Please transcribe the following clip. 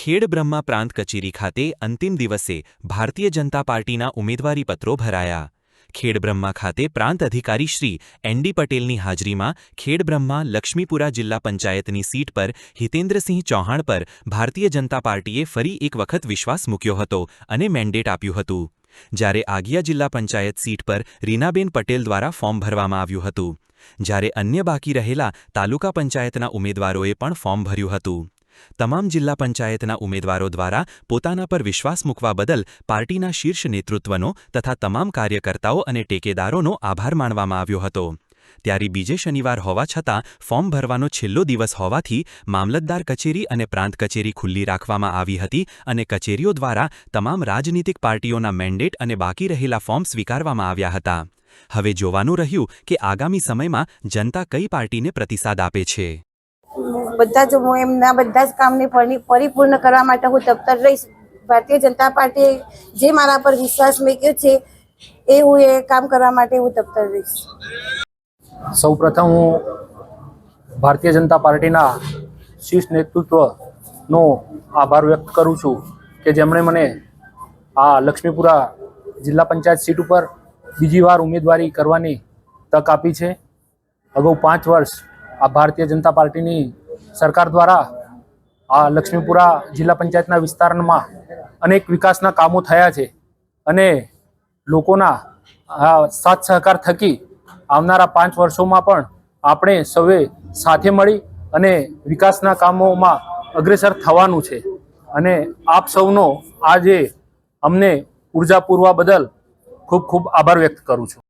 ખેડબ્રહ્મા પ્રાંત કચેરી ખાતે અંતિમ દિવસે ભારતીય જનતા પાર્ટીના ઉમેદવારી પત્રો ભરાયા। ખેડબ્રહ્મા ખાતે પ્રાંત અધિકારી શ્રી એન.ડી. પટેલની હાજરીમાં ખેડબ્રહ્મા લક્ષ્મીપુરા જિલ્લા પંચાયતની સીટ પર હિતેન્દ્રસિંહ ચૌહાણ પર ભારતીય જનતા પાર્ટીએ ફરી એક વખત વિશ્વાસ મૂક્યો હતો અને મેન્ડેટ આપ્યું હતું, જ્યારે આગિયા જિલ્લા પંચાયત સીટ પર રીનાબેન પટેલ દ્વારા ફોર્મ ભરવામાં આવ્યું હતું, જ્યારે અન્ય બાકી રહેલા તાલુકા પંચાયતના ઉમેદવારોએ પણ ફોર્મ ભર્યું હતું। તમામ જિલ્લા પંચાયતના ઉમેદવારો દ્વારા પોતાના પર વિશ્વાસ મૂકવા બદલ પાર્ટીના શીર્ષ નેતૃત્વનો તથા તમામ કાર્યકર્તાઓ અને ટેકેદારોનો આભાર માનવામાં આવ્યો હતો। ત્યારે બીજે શનિવાર હોવા છતાં ફોર્મ ભરવાનો છેલ્લો દિવસ હોવાથી મામલતદાર કચેરી અને પ્રાંત કચેરી ખુલ્લી રાખવામાં આવી હતી અને કચેરીઓ દ્વારા તમામ રાજનીતિક પાર્ટીઓના મેન્ડેટ અને બાકી રહેલા ફોર્મ સ્વીકારવામાં આવ્યા હતા। હવે જોવાનું રહ્યું કે આગામી સમયમાં જનતા કઈ પાર્ટીને પ્રતિસાદ આપે છે। બધા જ હું એમના બધા જ કામને પરિપૂર્ણ કરવા માટે હું તત્પર રહીશ। ભારતીય જનતા પાર્ટીએ જે મારા પર વિશ્વાસ મૂક્યો છે એ હું એ કામ કરવા માટે હું તત્પર રહીશ। સૌપ્રથમ હું ભારતીય જનતા પાર્ટીના શીર્ષ નેતૃત્વનો આભાર વ્યક્ત કરું છું કે જેમણે મને આ લક્ષ્મીપુરા જિલ્લા પંચાયત સીટ ઉપર બીજી વાર ઉમેદવારી કરવાની તક આપી છે। અગાઉ 5 વર્ષ આ ભારતીય જનતા પાર્ટીની સરકાર દ્વારા આ લક્ષ્મીપુરા જિલ્લા પંચાયતના વિસ્તારમાં અનેક વિકાસના કામો થયા છે અને લોકોના સાથ સહકાર થકી આવનારા 5 વર્ષોમાં પણ આપણે સૌએ સાથે મળી અને વિકાસના કામોમાં અગ્રેસર થવાનું છે અને આપ સૌનો આજે અમને ઉર્જા પૂરવા બદલ ખૂબ ખૂબ આભાર વ્યક્ત કરું છું।